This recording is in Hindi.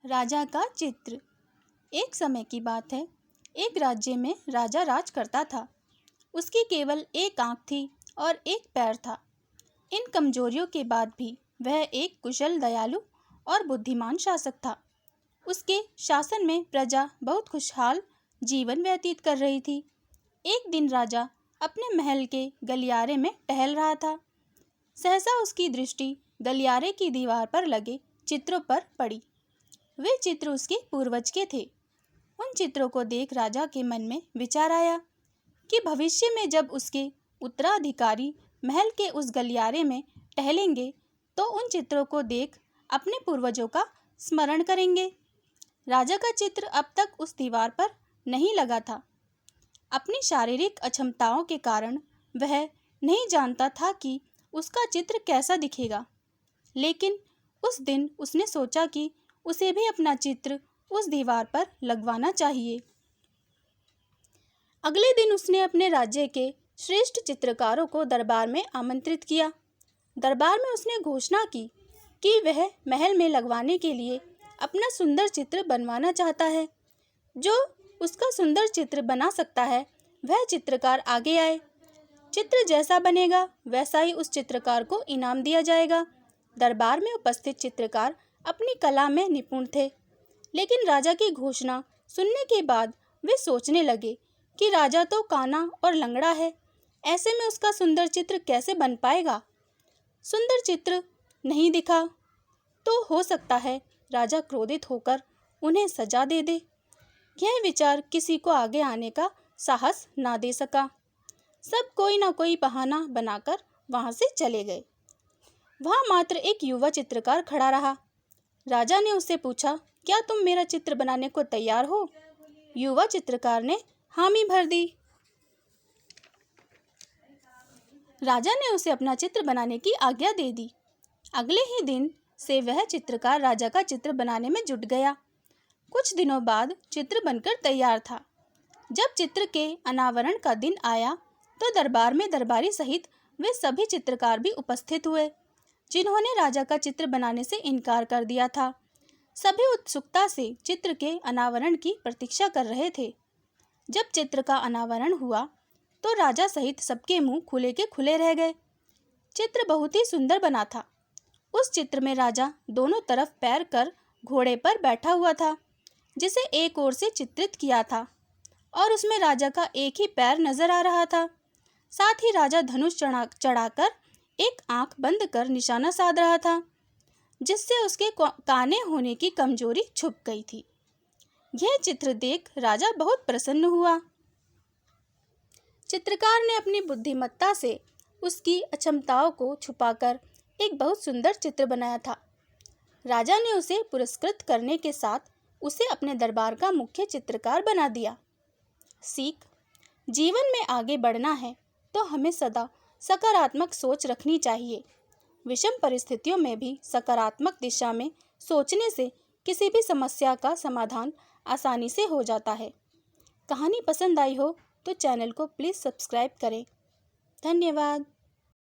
राजा का चित्र। एक समय की बात है, एक राज्य में राजा राज करता था। उसकी केवल एक आंख थी और एक पैर था। इन कमजोरियों के बाद भी वह एक कुशल, दयालु और बुद्धिमान शासक था। उसके शासन में प्रजा बहुत खुशहाल जीवन व्यतीत कर रही थी। एक दिन राजा अपने महल के गलियारे में टहल रहा था। सहसा उसकी दृष्टि गलियारे की दीवार पर लगे चित्रों पर पड़ी। वे चित्र उसके पूर्वज के थे। उन चित्रों को देख राजा के मन में विचार आया कि भविष्य में जब उसके उत्तराधिकारी महल के उस गलियारे में टहलेंगे तो उन चित्रों को देख अपने पूर्वजों का स्मरण करेंगे। राजा का चित्र अब तक उस दीवार पर नहीं लगा था। अपनी शारीरिक अक्षमताओं के कारण वह नहीं जानता था कि उसका चित्र कैसा दिखेगा, लेकिन उस दिन उसने सोचा कि उसे भी अपना चित्र उस दीवार पर लगवाना चाहिए। अगले दिन उसने अपने राज्य के श्रेष्ठ चित्रकारों को दरबार में आमंत्रित किया। दरबार में उसने घोषणा की कि वह महल में लगवाने के लिए अपना सुंदर चित्र बनवाना चाहता है। जो उसका सुंदर चित्र बना सकता है वह चित्रकार आगे आए। चित्र जैसा बनेगा वैसा ही उस चित्रकार को इनाम दिया जाएगा। दरबार में उपस्थित चित्रकार अपनी कला में निपुण थे, लेकिन राजा की घोषणा सुनने के बाद वे सोचने लगे कि राजा तो काना और लंगड़ा है, ऐसे में उसका सुंदर चित्र कैसे बन पाएगा। सुंदर चित्र नहीं दिखा तो हो सकता है राजा क्रोधित होकर उन्हें सजा दे दे। यह विचार किसी को आगे आने का साहस ना दे सका। सब कोई ना कोई बहाना बनाकर वहां से चले गए। वहां मात्र एक युवा चित्रकार खड़ा रहा। राजा ने उससे पूछा, क्या तुम मेरा चित्र बनाने को तैयार हो? युवा चित्रकार ने हामी भर दी। राजा ने उसे अपना चित्र बनाने की आज्ञा दे दी। अगले ही दिन से वह चित्रकार राजा का चित्र बनाने में जुट गया। कुछ दिनों बाद चित्र बनकर तैयार था। जब चित्र के अनावरण का दिन आया तो दरबार में दरबारी सहित वे सभी चित्रकार भी उपस्थित हुए, जिन्होंने राजा का चित्र बनाने से इनकार कर दिया था। सभी उत्सुकता से चित्र के अनावरण की प्रतीक्षा कर रहे थे। जब चित्र का अनावरण हुआ तो राजा सहित सबके मुंह खुले के खुले रह गए। चित्र बहुत ही सुंदर बना था। उस चित्र में राजा दोनों तरफ पैर कर घोड़े पर बैठा हुआ था, जिसे एक ओर से चित्रित किया था, और उसमें राजा का एक ही पैर नजर आ रहा था। साथ ही राजा धनुष चढ़ाकर एक आंख बंद कर निशाना साध रहा था, जिससे उसके काने होने की कमजोरी छुप गई थी। यह चित्र देख राजा बहुत प्रसन्न हुआ। चित्रकार ने अपनी बुद्धिमत्ता से उसकी अक्षमताओं को छुपाकर एक बहुत सुंदर चित्र बनाया था। राजा ने उसे पुरस्कृत करने के साथ उसे अपने दरबार का मुख्य चित्रकार बना दिया। सीख: जीवन में आगे बढ़ना है तो हमें सदा सकारात्मक सोच रखनी चाहिए। विषम परिस्थितियों में भी सकारात्मक दिशा में सोचने से किसी भी समस्या का समाधान आसानी से हो जाता है। कहानी पसंद आई हो तो चैनल को प्लीज़ सब्सक्राइब करें। धन्यवाद।